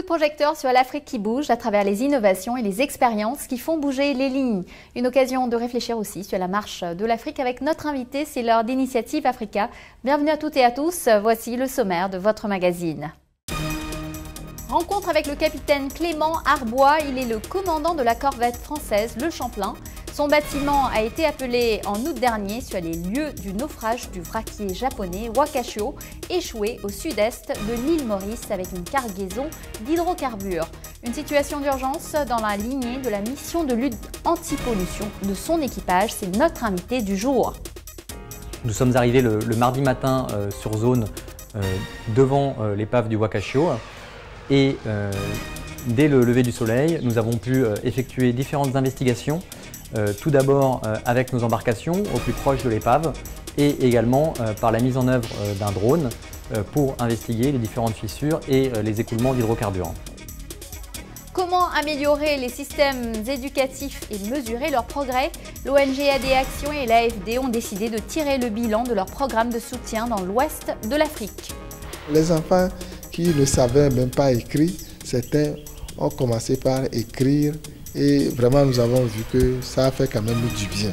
de projecteur sur l'Afrique qui bouge à travers les innovations et les expériences qui font bouger les lignes. Une occasion de réfléchir aussi sur la marche de l'Afrique avec notre invité, c'est l'heure d'Initiative Africa. Bienvenue à toutes et à tous, voici le sommaire de votre magazine. Rencontre avec le capitaine Clément Arbois, il est le commandant de la corvette française Le Champlain. Son bâtiment a été appelé en août dernier sur les lieux du naufrage du vraquier japonais Wakashio, échoué au sud-est de l'île Maurice avec une cargaison d'hydrocarbures. Une situation d'urgence dans la lignée de la mission de lutte anti-pollution de son équipage, c'est notre invité du jour. Nous sommes arrivés le mardi matin sur zone devant l'épave du Wakashio et dès le lever du soleil, nous avons pu effectuer différentes investigations. Tout d'abord avec nos embarcations au plus proche de l'épave et également par la mise en œuvre d'un drone pour investiguer les différentes fissures et les écoulements d'hydrocarbures. Comment améliorer les systèmes éducatifs et mesurer leurs progrès? L'ONG AD Action et l'AFD ont décidé de tirer le bilan de leur programme de soutien dans l'ouest de l'Afrique. Les enfants qui ne savaient même pas écrire, certains ont commencé par écrire. Et vraiment, nous avons vu que ça a fait quand même du bien.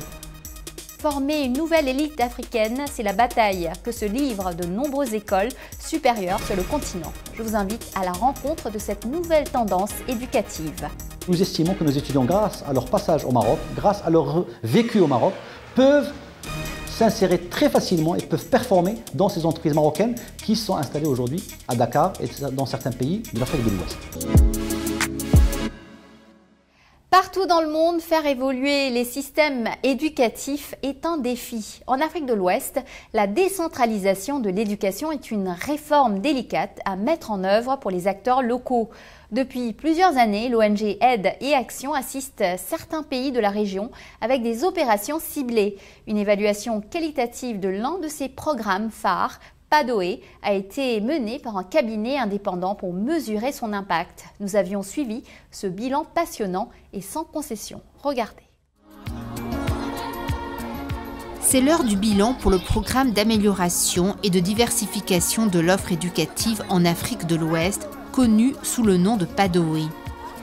Former une nouvelle élite africaine, c'est la bataille que se livrent de nombreuses écoles supérieures sur le continent. Je vous invite à la rencontre de cette nouvelle tendance éducative. Nous estimons que nos étudiants, grâce à leur passage au Maroc, grâce à leur vécu au Maroc, peuvent s'insérer très facilement et peuvent performer dans ces entreprises marocaines qui sont installées aujourd'hui à Dakar et dans certains pays de l'Afrique de l'Ouest. Partout dans le monde, faire évoluer les systèmes éducatifs est un défi. En Afrique de l'Ouest, la décentralisation de l'éducation est une réforme délicate à mettre en œuvre pour les acteurs locaux. Depuis plusieurs années, l'ONG Aide et Action assiste certains pays de la région avec des opérations ciblées. Une évaluation qualitative de l'un de ces programmes phares, Padoé, a été menée par un cabinet indépendant pour mesurer son impact. Nous avions suivi ce bilan passionnant et sans concession. Regardez. C'est l'heure du bilan pour le programme d'amélioration et de diversification de l'offre éducative en Afrique de l'Ouest, connu sous le nom de Padoé.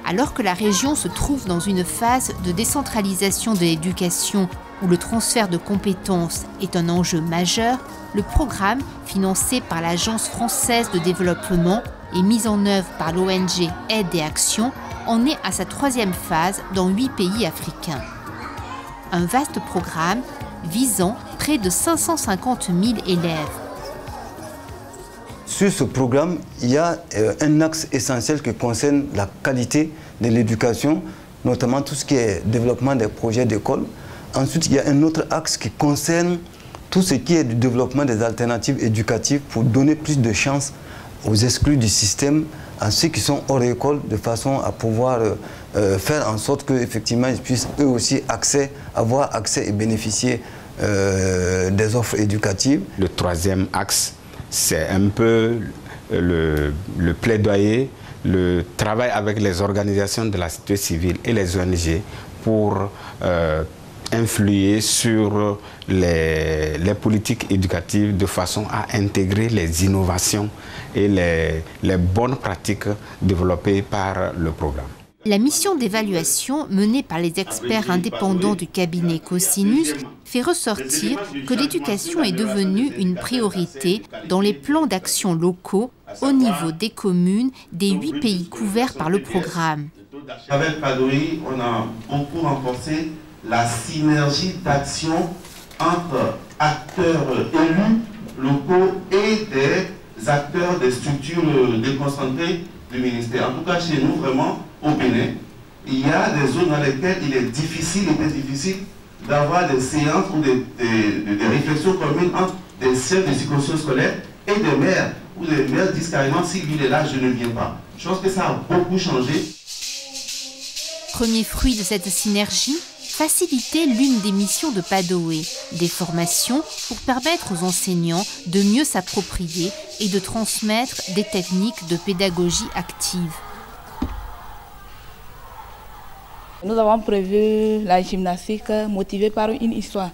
Alors que la région se trouve dans une phase de décentralisation de l'éducation où le transfert de compétences est un enjeu majeur, le programme, financé par l'Agence française de développement et mis en œuvre par l'ONG Aide et Action, en est à sa troisième phase dans 8 pays africains. Un vaste programme visant près de 550 000 élèves. Sur ce programme, il y a un axe essentiel qui concerne la qualité de l'éducation, notamment tout ce qui est développement des projets d'école. Ensuite, il y a un autre axe qui concerne tout ce qui est du développement des alternatives éducatives pour donner plus de chances aux exclus du système, à ceux qui sont hors école, de façon à pouvoir faire en sorte qu'effectivement ils puissent eux aussi avoir accès et bénéficier des offres éducatives. Le troisième axe, c'est un peu le plaidoyer, le travail avec les organisations de la société civile et les ONG pour influer sur les politiques éducatives de façon à intégrer les innovations et les bonnes pratiques développées par le programme. La mission d'évaluation menée par les experts indépendants du cabinet Cosinus fait ressortir que l'éducation est devenue une priorité dans les plans d'action locaux au niveau des communes des 8 pays couverts par le programme. Avec Padoé, on a beaucoup renforcé la synergie d'action entre acteurs élus locaux et des acteurs des structures déconcentrées du ministère. En tout cas, chez nous, vraiment, au Bénin, il y a des zones dans lesquelles il était difficile d'avoir des séances ou des réflexions communes entre des chefs de circonscription scolaire et des maires, où les maires disent carrément, si lui est là, je ne viens pas. Je pense que ça a beaucoup changé. Premier fruit de cette synergie, faciliter l'une des missions de Padoé, des formations pour permettre aux enseignants de mieux s'approprier et de transmettre des techniques de pédagogie active. Nous avons prévu la gymnastique motivée par une histoire.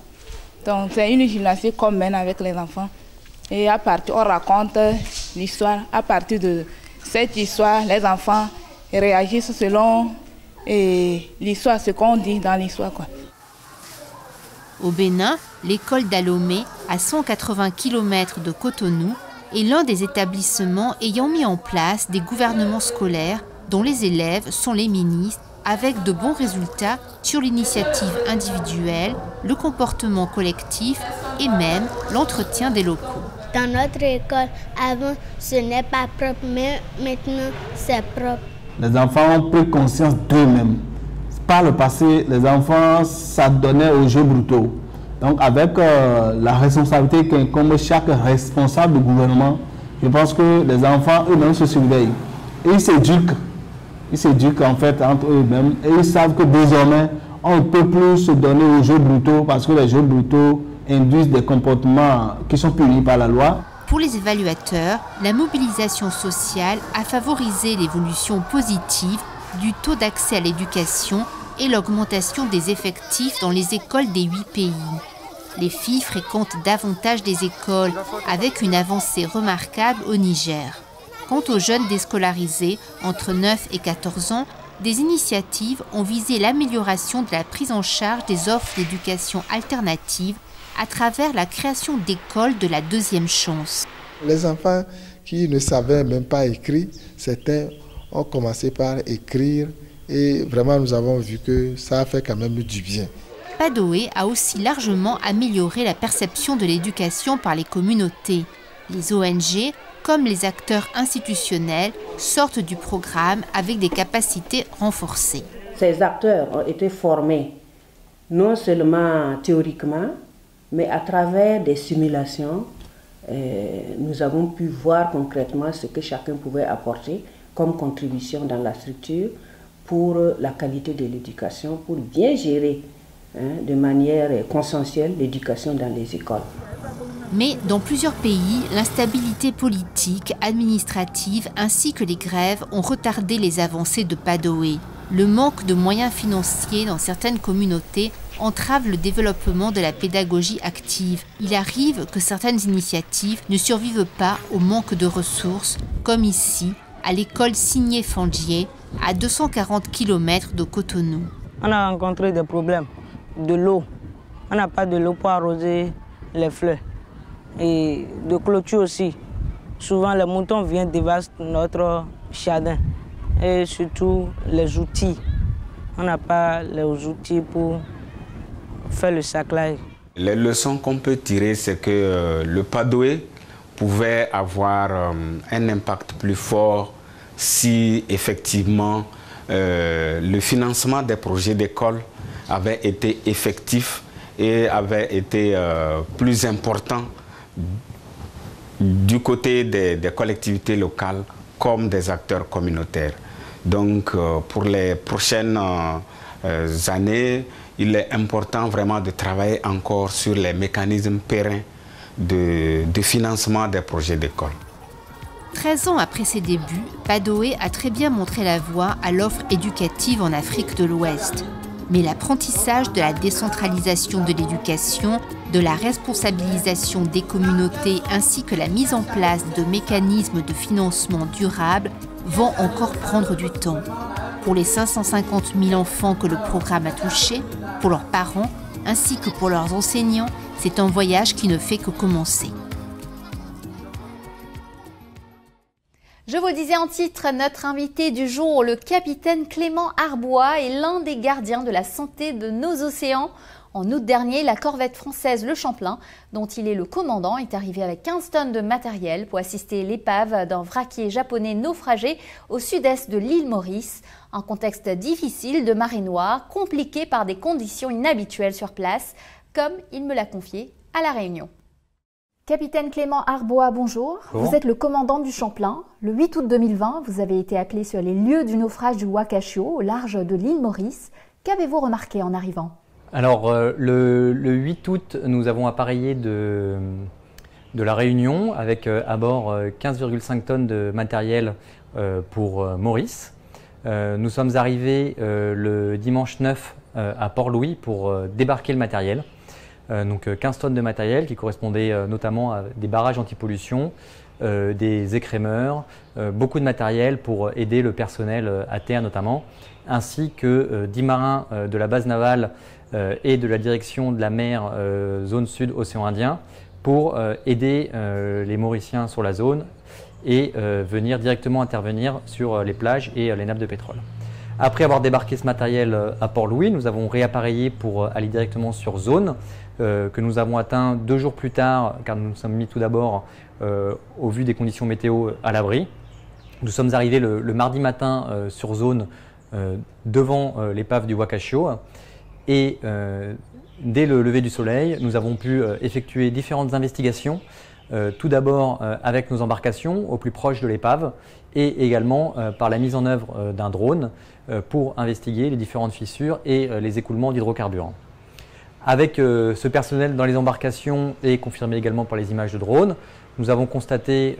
Donc c'est une gymnastique qu'on mène avec les enfants. Et on raconte l'histoire à partir de cette histoire, les enfants réagissent selon l'histoire, ce qu'on dit dans l'histoire, quoi. Au Bénin, l'école d'Alomé, à 180 km de Cotonou, est l'un des établissements ayant mis en place des gouvernements scolaires dont les élèves sont les ministres, avec de bons résultats sur l'initiative individuelle, le comportement collectif et même l'entretien des locaux. Dans notre école, avant, ce n'est pas propre, mais maintenant, c'est propre. Les enfants ont pris conscience d'eux-mêmes. Par le passé, les enfants s'adonnaient aux jeux brutaux. Donc, avec la responsabilité qu'incombe chaque responsable du gouvernement, je pense que les enfants eux-mêmes se surveillent. Et ils s'éduquent. Ils s'éduquent en fait entre eux-mêmes. Et ils savent que désormais, on ne peut plus se donner aux jeux brutaux parce que les jeux brutaux induisent des comportements qui sont punis par la loi. Pour les évaluateurs, la mobilisation sociale a favorisé l'évolution positive du taux d'accès à l'éducation et l'augmentation des effectifs dans les écoles des 8 pays. Les filles fréquentent davantage des écoles, avec une avancée remarquable au Niger. Quant aux jeunes déscolarisés, entre 9 et 14 ans, des initiatives ont visé l'amélioration de la prise en charge des offres d'éducation alternative à travers la création d'écoles de la deuxième chance. Les enfants qui ne savaient même pas écrire, certains ont commencé par écrire et vraiment nous avons vu que ça a fait quand même du bien. Padoé a aussi largement amélioré la perception de l'éducation par les communautés. Les ONG, comme les acteurs institutionnels, sortent du programme avec des capacités renforcées. Ces acteurs ont été formés non seulement théoriquement, mais à travers des simulations, nous avons pu voir concrètement ce que chacun pouvait apporter comme contribution dans la structure pour la qualité de l'éducation, pour bien gérer de manière consensuelle l'éducation dans les écoles. Mais dans plusieurs pays, l'instabilité politique, administrative ainsi que les grèves ont retardé les avancées de Padoé. Le manque de moyens financiers dans certaines communautés entrave le développement de la pédagogie active. Il arrive que certaines initiatives ne survivent pas au manque de ressources, comme ici, à l'école Signé-Fandier, à 240 km de Cotonou. On a rencontré des problèmes de l'eau. On n'a pas de l'eau pour arroser les fleurs. Et de clôture aussi. Souvent, les moutons viennent dévastent notre jardin. Et surtout, les outils. On n'a pas les outils pour faire le saclage. Les leçons qu'on peut tirer, c'est que le Padoé pouvait avoir un impact plus fort si effectivement le financement des projets d'école avait été effectif et avait été plus important du côté des collectivités locales comme des acteurs communautaires. Donc pour les prochaines années, il est important vraiment de travailler encore sur les mécanismes pérennes de financement des projets d'école. 13 ans après ses débuts, Padoé a très bien montré la voie à l'offre éducative en Afrique de l'Ouest. Mais l'apprentissage de la décentralisation de l'éducation, de la responsabilisation des communautés ainsi que la mise en place de mécanismes de financement durable vont encore prendre du temps. Pour les 550 000 enfants que le programme a touchés, pour leurs parents ainsi que pour leurs enseignants, c'est un voyage qui ne fait que commencer. Je vous le disais en titre, notre invité du jour, le capitaine Clément Arbois, est l'un des gardiens de la santé de nos océans. En août dernier, la corvette française Le Champlain, dont il est le commandant, est arrivée avec 15 tonnes de matériel pour assister l'épave d'un vraquier japonais naufragé au sud-est de l'île Maurice. Un contexte difficile de marée noire, compliqué par des conditions inhabituelles sur place, comme il me l'a confié à La Réunion. Capitaine Clément Arbois, bonjour. Bonjour. Vous êtes le commandant du Champlain. Le 8 août 2020, vous avez été appelé sur les lieux du naufrage du Wakashio, au large de l'île Maurice. Qu'avez-vous remarqué en arrivant ? Alors, le 8 août, nous avons appareillé de La Réunion avec à bord 15,5 tonnes de matériel pour Maurice. Nous sommes arrivés le dimanche 9 à Port-Louis pour débarquer le matériel. Donc 15 tonnes de matériel qui correspondait notamment à des barrages anti-pollution, des écrémeurs, beaucoup de matériel pour aider le personnel à terre notamment, ainsi que 10 marins de la base navale et de la direction de la mer zone sud océan Indien pour aider les Mauriciens sur la zone et venir directement intervenir sur les plages et les nappes de pétrole. Après avoir débarqué ce matériel à Port-Louis, nous avons réappareillé pour aller directement sur zone, que nous avons atteint 2 jours plus tard, car nous nous sommes mis tout d'abord, au vu des conditions météo, à l'abri. Nous sommes arrivés le mardi matin sur zone devant l'épave du Wakashio et dès le lever du soleil, nous avons pu effectuer différentes investigations, tout d'abord avec nos embarcations au plus proche de l'épave et également par la mise en œuvre d'un drone pour investiguer les différentes fissures et les écoulements d'hydrocarbures. Avec ce personnel dans les embarcations et confirmé également par les images de drone, nous avons constaté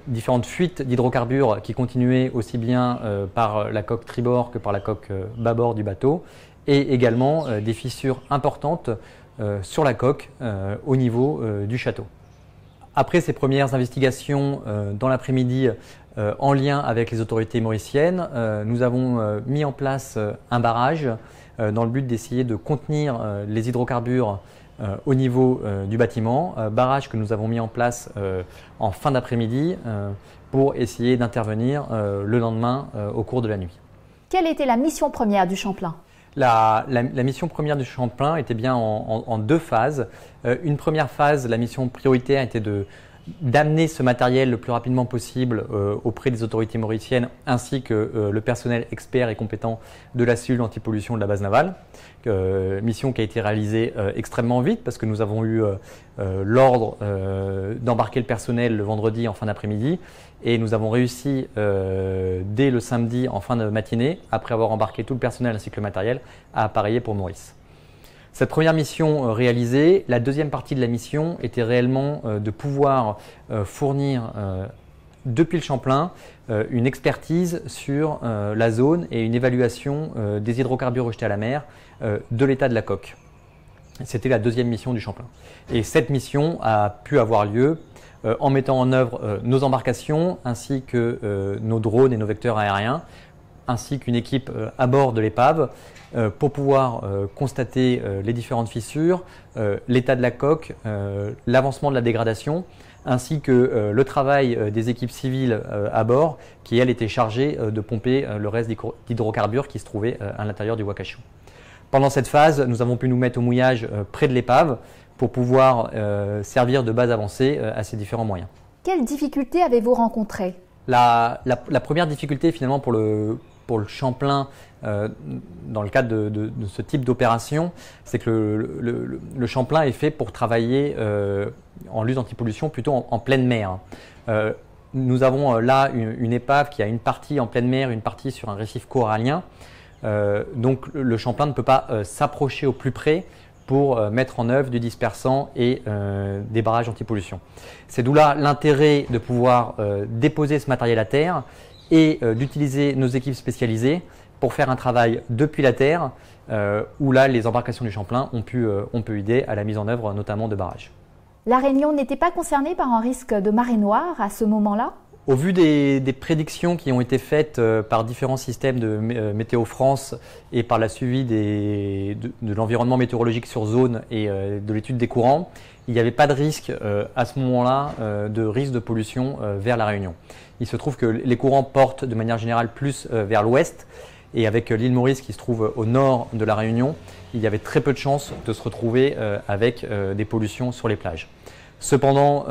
différentes fuites d'hydrocarbures qui continuaient aussi bien par la coque tribord que par la coque bâbord du bateau et également des fissures importantes sur la coque au niveau du château. Après ces premières investigations dans l'après-midi en lien avec les autorités mauriciennes, nous avons mis en place un barrage dans le but d'essayer de contenir les hydrocarbures au niveau du bâtiment, barrage que nous avons mis en place en fin d'après-midi pour essayer d'intervenir le lendemain au cours de la nuit. Quelle était la mission première du Champlain ? La mission première du Champlain était bien en 2 phases. Une première phase, la mission prioritaire était d'amener ce matériel le plus rapidement possible auprès des autorités mauriciennes ainsi que le personnel expert et compétent de la cellule antipollution de la base navale. Mission qui a été réalisée extrêmement vite parce que nous avons eu l'ordre d'embarquer le personnel le vendredi en fin d'après-midi et nous avons réussi dès le samedi en fin de matinée, après avoir embarqué tout le personnel ainsi que le matériel, à appareiller pour Maurice. Cette première mission réalisée, la deuxième partie de la mission était réellement de pouvoir fournir depuis le Champlain une expertise sur la zone et une évaluation des hydrocarbures rejetés à la mer de l'état de la coque. C'était la deuxième mission du Champlain. Et cette mission a pu avoir lieu en mettant en œuvre nos embarcations ainsi que nos drones et nos vecteurs aériens, ainsi qu'une équipe à bord de l'épave pour pouvoir constater les différentes fissures, l'état de la coque, l'avancement de la dégradation, ainsi que le travail des équipes civiles à bord qui, elles, étaient chargées de pomper le reste d'hydrocarbures qui se trouvaient à l'intérieur du Wakashio. Pendant cette phase, nous avons pu nous mettre au mouillage près de l'épave pour pouvoir servir de base avancée à ces différents moyens. Quelles difficultés avez-vous rencontrées ? La première difficulté finalement pour le Champlain dans le cadre de ce type d'opération, c'est que le Champlain est fait pour travailler en lutte anti-pollution plutôt en pleine mer. Nous avons là une épave qui a une partie en pleine mer, une partie sur un récif corallien. Donc le Champlain ne peut pas s'approcher au plus près pour mettre en œuvre du dispersant et des barrages anti-pollution. C'est d'où là l'intérêt de pouvoir déposer ce matériel à terre et d'utiliser nos équipes spécialisées pour faire un travail depuis la terre où là les embarcations du Champlain ont pu aider à la mise en œuvre notamment de barrages. La Réunion n'était pas concernée par un risque de marée noire à ce moment-là ? Au vu des prédictions qui ont été faites par différents systèmes de Météo France et par la suivi de l'environnement météorologique sur zone et de l'étude des courants, il n'y avait pas de risque à ce moment-là de risque de pollution vers la Réunion. Il se trouve que les courants portent de manière générale plus vers l'ouest et avec l'île Maurice qui se trouve au nord de la Réunion, il y avait très peu de chances de se retrouver avec des pollutions sur les plages. Cependant,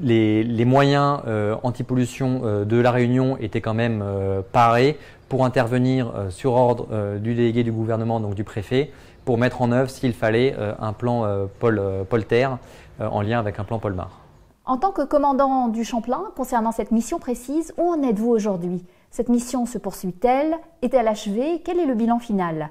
les moyens anti-pollution de la Réunion étaient quand même parés pour intervenir sur ordre du délégué du gouvernement, donc du préfet, pour mettre en œuvre, s'il fallait, un plan Pôle-Terre en lien avec un plan Pôle-Mar. En tant que commandant du Champlain, concernant cette mission précise, où en êtes-vous aujourd'hui ? Cette mission se poursuit-elle ? Est-elle achevée ? Quel est le bilan final ?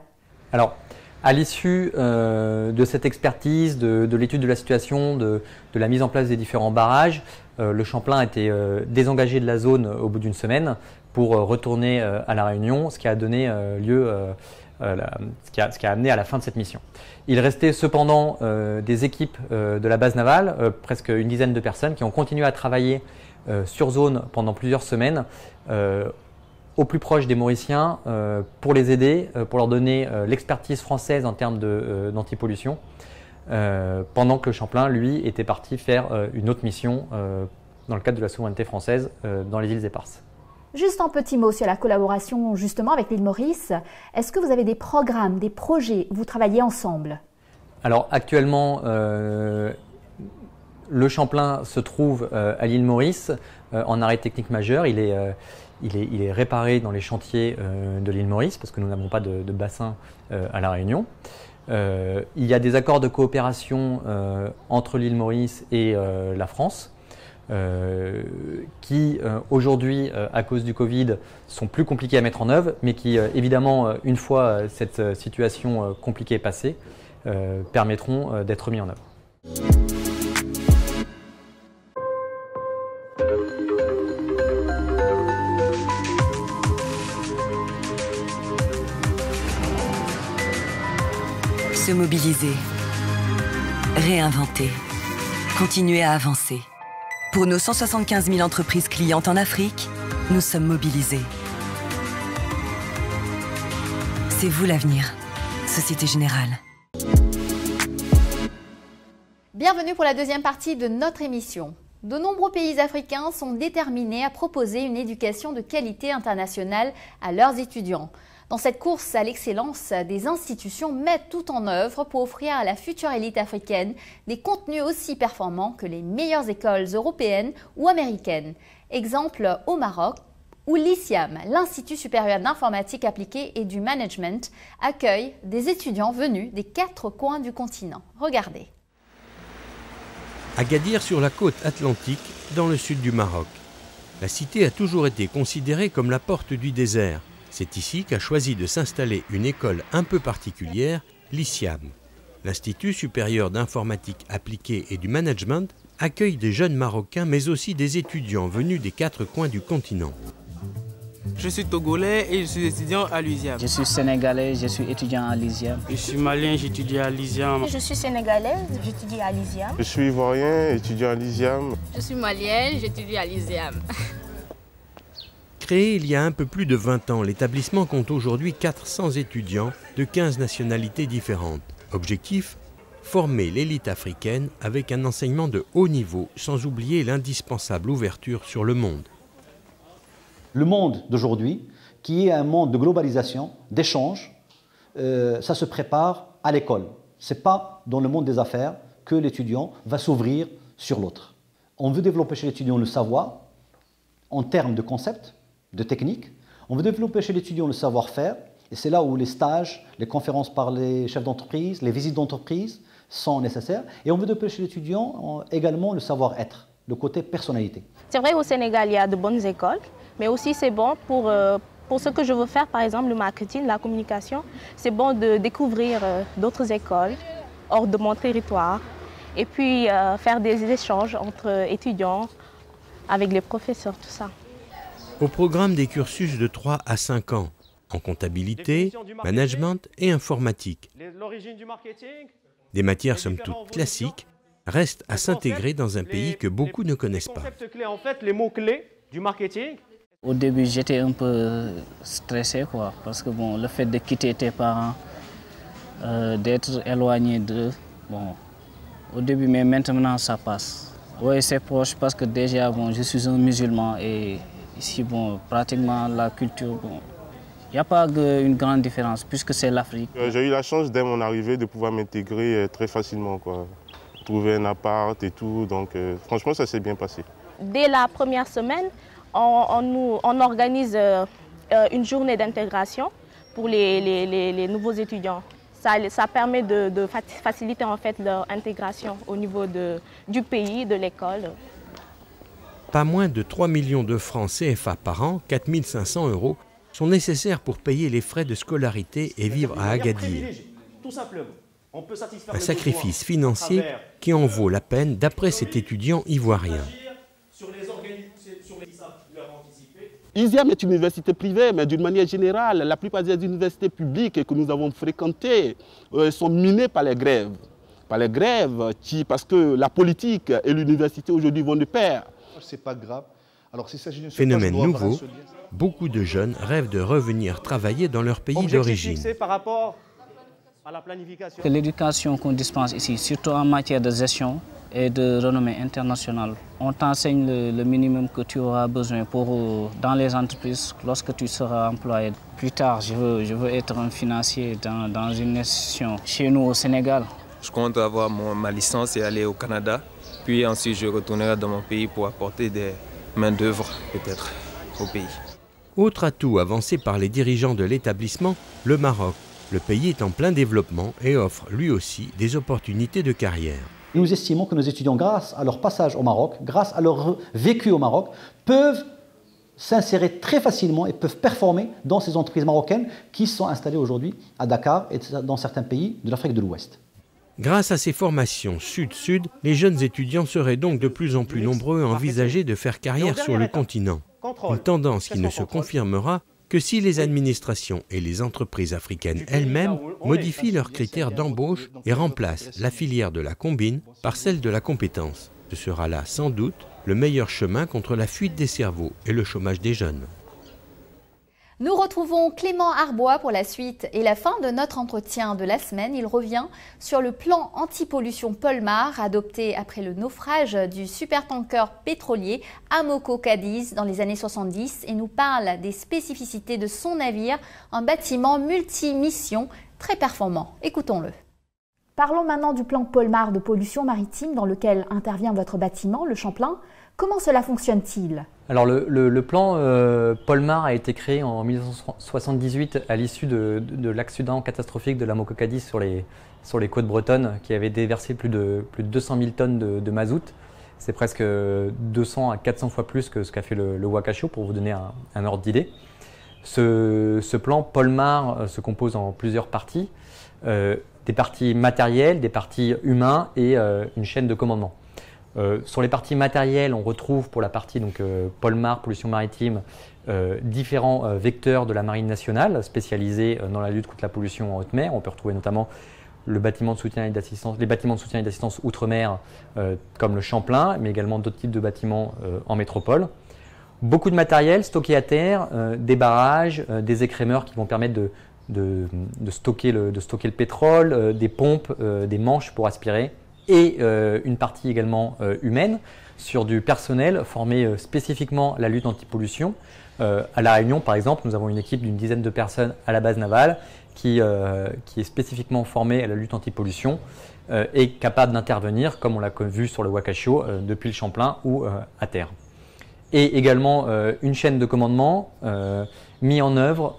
Alors, à l'issue de cette expertise, de l'étude de la situation, de la mise en place des différents barrages, le Champlain a été désengagé de la zone au bout d'une semaine pour retourner à La Réunion, ce qui a donné lieu ce qui a amené à la fin de cette mission. Il restait cependant des équipes de la base navale, presque une dizaine de personnes, qui ont continué à travailler sur zone pendant plusieurs semaines, au plus proche des Mauriciens, pour les aider, pour leur donner l'expertise française en termes d'antipollution, pendant que le Champlain, lui, était parti faire une autre mission dans le cadre de la souveraineté française dans les îles Éparses. Juste un petit mot sur la collaboration justement avec l'île Maurice. Est-ce que vous avez des programmes, des projets où vous travaillez ensemble? Alors actuellement, le Champlain se trouve à l'île Maurice en arrêt technique majeur. Il est réparé dans les chantiers de l'île Maurice parce que nous n'avons pas de bassin à La Réunion. Il y a des accords de coopération entre l'île Maurice et la France. Qui aujourd'hui, à cause du Covid, sont plus compliqués à mettre en œuvre, mais qui évidemment, une fois cette situation compliquée passée, permettront d'être mis en œuvre. Se mobiliser, réinventer, continuer à avancer. Pour nos 175 000 entreprises clientes en Afrique, nous sommes mobilisés. C'est vous l'avenir, Société Générale. Bienvenue pour la deuxième partie de notre émission. De nombreux pays africains sont déterminés à proposer une éducation de qualité internationale à leurs étudiants. Dans cette course à l'excellence, des institutions mettent tout en œuvre pour offrir à la future élite africaine des contenus aussi performants que les meilleures écoles européennes ou américaines. Exemple au Maroc, où l'ISIAM, l'Institut supérieur d'informatique appliquée et du management, accueille des étudiants venus des 4 coins du continent. Regardez. Agadir sur la côte atlantique, dans le sud du Maroc. La cité a toujours été considérée comme la porte du désert. C'est ici qu'a choisi de s'installer une école un peu particulière, l'ISIAM. L'Institut supérieur d'informatique appliquée et du management accueille des jeunes Marocains mais aussi des étudiants venus des 4 coins du continent. Je suis togolais et je suis étudiant à l'ISIAM. Je suis sénégalais, je suis étudiant à l'ISIAM. Je suis malien, j'étudie à l'ISIAM. Je suis sénégalaise, j'étudie à l'ISIAM. Je suis ivoirien, étudiant à l'ISIAM. Je suis malienne, j'étudie à l'ISIAM. Créé il y a un peu plus de 20 ans, l'établissement compte aujourd'hui 400 étudiants de 15 nationalités différentes. Objectif : former l'élite africaine avec un enseignement de haut niveau, sans oublier l'indispensable ouverture sur le monde. Le monde d'aujourd'hui, qui est un monde de globalisation, d'échange, ça se prépare à l'école. Ce n'est pas dans le monde des affaires que l'étudiant va s'ouvrir sur l'autre. On veut développer chez l'étudiant le savoir en termes de concepts, de techniques. On veut développer chez l'étudiant le savoir-faire. Et c'est là où les stages, les conférences par les chefs d'entreprise, les visites d'entreprise sont nécessaires. Et on veut développer chez l'étudiant également le savoir-être, le côté personnalité. C'est vrai, au Sénégal, il y a de bonnes écoles, mais aussi c'est bon pour ce que je veux faire, par exemple le marketing, la communication. C'est bon de découvrir d'autres écoles hors de mon territoire et puis faire des échanges entre étudiants, avec les professeurs, tout ça. Au programme des cursus de 3 à 5 ans, en comptabilité, management et informatique. Des matières somme toute classiques restent à s'intégrer dans un pays que beaucoup ne connaissent pas. Les mots-clés du marketing. Au début, j'étais un peu stressé, parce que bon, le fait de quitter tes parents, d'être éloigné d'eux, au début, mais maintenant ça passe. Oui, c'est proche parce que déjà, je suis un musulman et ici, pratiquement la culture, il n'y a pas une grande différence puisque c'est l'Afrique. J'ai eu la chance dès mon arrivée de pouvoir m'intégrer très facilement, trouver un appart et tout, donc franchement ça s'est bien passé. Dès la première semaine, on organise une journée d'intégration pour les nouveaux étudiants. Ça permet de faciliter en fait leur intégration au niveau du pays, de l'école. Pas moins de 3 millions de francs CFA par an, 4 500 €, sont nécessaires pour payer les frais de scolarité et vivre à Agadir. Un sacrifice financier qui en vaut la peine d'après cet étudiant ivoirien. ISIAM est une université privée, mais d'une manière générale, la plupart des universités publiques que nous avons fréquentées sont minées par les grèves. Par les grèves, parce que la politique et l'université aujourd'hui vont de pair. C'est pas grave. Alors, s'il s'agit d'une Phénomène nouveau, beaucoup de jeunes rêvent de revenir travailler dans leur pays d'origine. Par rapport à la planification. L'éducation qu'on dispense ici, surtout en matière de gestion et de renommée internationale, on t'enseigne le minimum que tu auras besoin dans les entreprises lorsque tu seras employé. Plus tard, je veux être un financier dans une institution chez nous au Sénégal. Je compte avoir ma licence et aller au Canada. Puis ensuite, je retournerai dans mon pays pour apporter des main-d'œuvre peut-être au pays. Autre atout avancé par les dirigeants de l'établissement, le Maroc. Le pays est en plein développement et offre lui aussi des opportunités de carrière. Nous estimons que nos étudiants, grâce à leur passage au Maroc, grâce à leur vécu au Maroc, peuvent s'insérer très facilement et peuvent performer dans ces entreprises marocaines qui sont installées aujourd'hui à Dakar et dans certains pays de l'Afrique de l'Ouest. Grâce à ces formations sud-sud, les jeunes étudiants seraient donc de plus en plus nombreux à envisager de faire carrière sur le continent. Une tendance qui ne se confirmera que si les administrations et les entreprises africaines elles-mêmes modifient leurs critères d'embauche et remplacent la filière de la combine par celle de la compétence. Ce sera là, sans doute, le meilleur chemin contre la fuite des cerveaux et le chômage des jeunes. Nous retrouvons Clément Arbois pour la suite et la fin de notre entretien de la semaine. Il revient sur le plan anti-pollution Polmar adopté après le naufrage du supertanker pétrolier Amoco Cadiz dans les années 70 et nous parle des spécificités de son navire, un bâtiment multi-mission très performant. Écoutons-le. Parlons maintenant du plan Polmar de pollution maritime dans lequel intervient votre bâtiment, le Champlain. Comment cela fonctionne-t-il ? Alors le plan Polmar a été créé en 1978 à l'issue de l'accident catastrophique de l'Amoco Cadiz sur les côtes bretonnes qui avait déversé plus de 200 000 tonnes de mazout. C'est presque 200 à 400 fois plus que ce qu'a fait le Wakashio pour vous donner un ordre d'idée. Ce plan Polmar se compose en plusieurs parties, des parties matérielles, des parties humaines et une chaîne de commandement. Sur les parties matérielles, on retrouve pour la partie Polmar, pollution maritime, différents vecteurs de la marine nationale spécialisés dans la lutte contre la pollution en haute mer. On peut retrouver notamment les bâtiments de soutien et d'assistance outre-mer comme le Champlain, mais également d'autres types de bâtiments en métropole. Beaucoup de matériel stocké à terre, des barrages, des écrémeurs qui vont permettre de stocker le pétrole, des pompes, des manches pour aspirer. Et une partie également humaine sur du personnel formé spécifiquement à la lutte anti-pollution. À La Réunion, par exemple, nous avons une équipe d'une dizaine de personnes à la base navale qui est spécifiquement formée à la lutte anti-pollution et capable d'intervenir, comme on l'a vu sur le Wakashio, depuis le Champlain ou à terre. Et également une chaîne de commandement mise en œuvre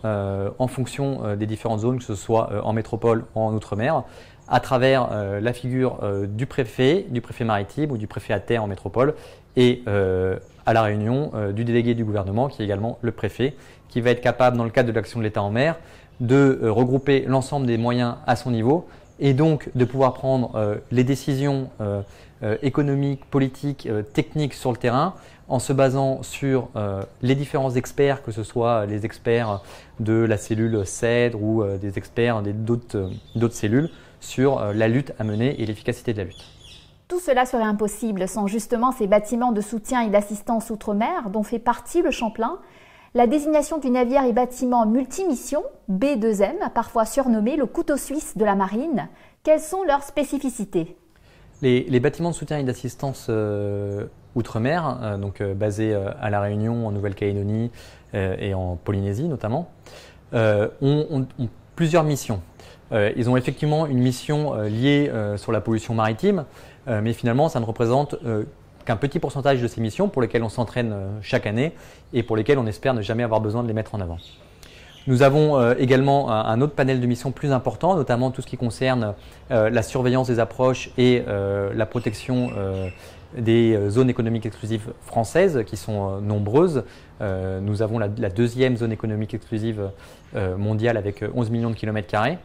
en fonction des différentes zones, que ce soit en métropole ou en outre-mer, à travers la figure du préfet maritime ou du préfet à terre en métropole et à La Réunion du délégué du gouvernement qui est également le préfet qui va être capable dans le cadre de l'action de l'État en mer de regrouper l'ensemble des moyens à son niveau et donc de pouvoir prendre les décisions économiques, politiques, techniques sur le terrain en se basant sur les différents experts, que ce soit les experts de la cellule CEDRE ou des experts d'autres cellules, sur la lutte à mener et l'efficacité de la lutte. Tout cela serait impossible sans justement ces bâtiments de soutien et d'assistance outre-mer dont fait partie le Champlain. La désignation du navire et bâtiment multimission, B2M, parfois surnommé le couteau suisse de la marine. Quelles sont leurs spécificités ? Les bâtiments de soutien et d'assistance outre-mer, basés à La Réunion, en Nouvelle-Calédonie et en Polynésie notamment, ont plusieurs missions. Ils ont effectivement une mission liée sur la pollution maritime, mais finalement ça ne représente qu'un petit pourcentage de ces missions pour lesquelles on s'entraîne chaque année et pour lesquelles on espère ne jamais avoir besoin de les mettre en avant. Nous avons également un autre panel de missions plus important, notamment tout ce qui concerne la surveillance des approches et la protection des zones économiques exclusives françaises qui sont nombreuses. Nous avons la deuxième zone économique exclusive mondiale avec 11 millions de kilomètres carrés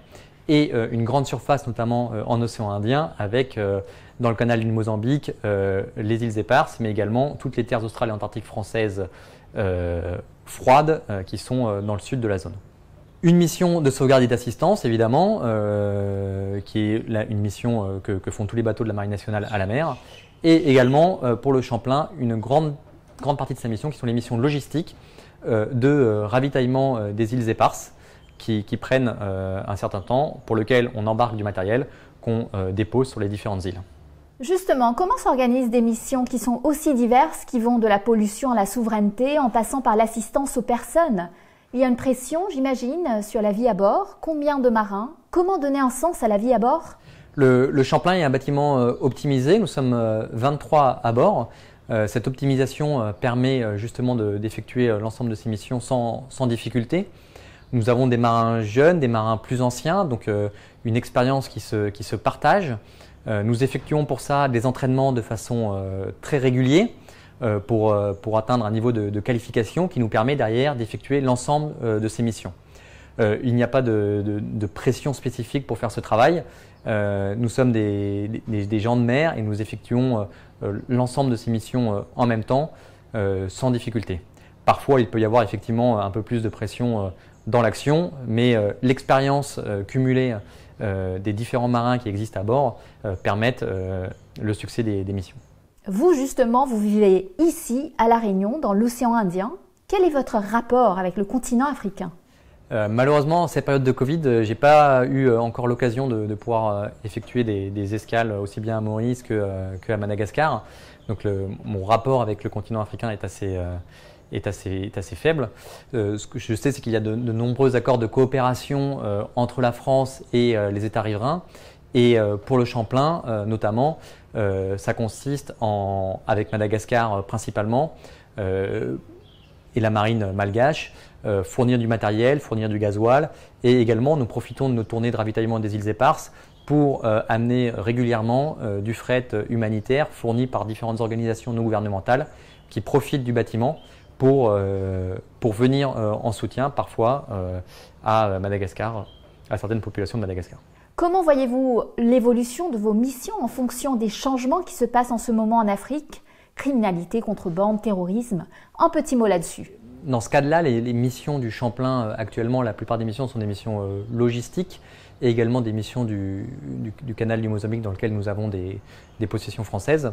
et une grande surface notamment en océan Indien avec dans le canal du Mozambique les îles Éparses mais également toutes les terres australes et antarctiques françaises froides qui sont dans le sud de la zone. Une mission de sauvegarde et d'assistance, évidemment, qui est une mission que font tous les bateaux de la Marine nationale à la mer. Et également, pour le Champlain, une grande partie de sa mission, qui sont les missions logistiques de ravitaillement des îles éparses, qui prennent un certain temps, pour lequel on embarque du matériel qu'on dépose sur les différentes îles. Justement, comment s'organisent des missions qui sont aussi diverses, qui vont de la pollution à la souveraineté, en passant par l'assistance aux personnes? Il y a une pression, j'imagine, sur la vie à bord. Combien de marins? Comment donner un sens à la vie à bord? Le Champlain est un bâtiment optimisé, nous sommes 23 à bord. Cette optimisation permet justement d'effectuer l'ensemble de ces missions sans difficulté. Nous avons des marins jeunes, des marins plus anciens, donc une expérience qui se partage. Nous effectuons pour ça des entraînements de façon très régulière pour atteindre un niveau de qualification qui nous permet derrière d'effectuer l'ensemble de ces missions. Il n'y a pas de pression spécifique pour faire ce travail. Nous sommes des gens de mer et nous effectuons l'ensemble de ces missions en même temps, sans difficulté. Parfois, il peut y avoir effectivement un peu plus de pression dans l'action, mais l'expérience cumulée des différents marins qui existent à bord permettent le succès des missions. Vous, justement, vous vivez ici, à La Réunion, dans l'océan Indien. Quel est votre rapport avec le continent africain? Malheureusement, en cette période de Covid, je n'ai pas eu encore l'occasion de pouvoir effectuer des escales aussi bien à Maurice qu'à Madagascar. Donc mon rapport avec le continent africain est assez faible. Ce que je sais, c'est qu'il y a de nombreux accords de coopération entre la France et les États riverains. Et pour le Champlain, notamment, ça consiste avec Madagascar principalement, et la marine malgache, fournir du matériel, fournir du gasoil, et également nous profitons de nos tournées de ravitaillement des îles éparses pour amener régulièrement du fret humanitaire fourni par différentes organisations non gouvernementales qui profitent du bâtiment pour venir en soutien parfois à Madagascar, à certaines populations de Madagascar. Comment voyez-vous l'évolution de vos missions en fonction des changements qui se passent en ce moment en Afrique? Criminalité, contrebande, terrorisme, un petit mot là-dessus. Dans ce cadre-là, les missions du Champlain actuellement, la plupart des missions sont des missions logistiques et également des missions du canal du Mozambique dans lequel nous avons des possessions françaises.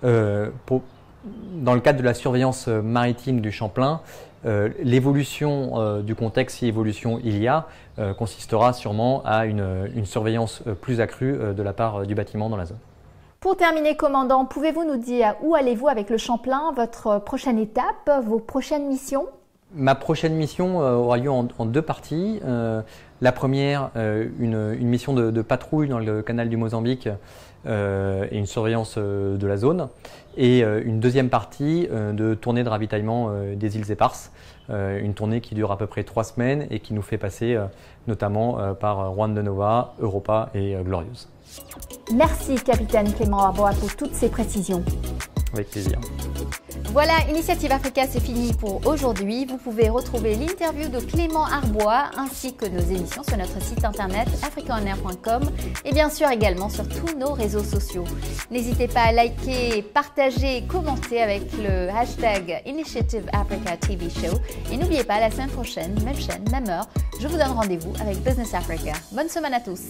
Dans le cadre de la surveillance maritime du Champlain, l'évolution du contexte, si évolution il y a, consistera sûrement à une surveillance plus accrue de la part du bâtiment dans la zone. Pour terminer, commandant, pouvez-vous nous dire où allez-vous avec le Champlain, votre prochaine étape, vos prochaines missions? Ma prochaine mission aura lieu en deux parties. La première, une mission de patrouille dans le canal du Mozambique et une surveillance de la zone. Et une deuxième partie de tournée de ravitaillement des îles éparses. Une tournée qui dure à peu près 3 semaines et qui nous fait passer notamment par Juan de Nova, Europa et Glorious. Merci, capitaine Clément Arbois, pour toutes ces précisions. Avec plaisir. Voilà, Initiative Africa, c'est fini pour aujourd'hui. Vous pouvez retrouver l'interview de Clément Arbois ainsi que nos émissions sur notre site internet africaonair.com et bien sûr également sur tous nos réseaux sociaux. N'hésitez pas à liker, partager, commenter avec le hashtag Initiative Africa TV Show. Et n'oubliez pas, la semaine prochaine, même chaîne, même heure, je vous donne rendez-vous avec Business Africa. Bonne semaine à tous.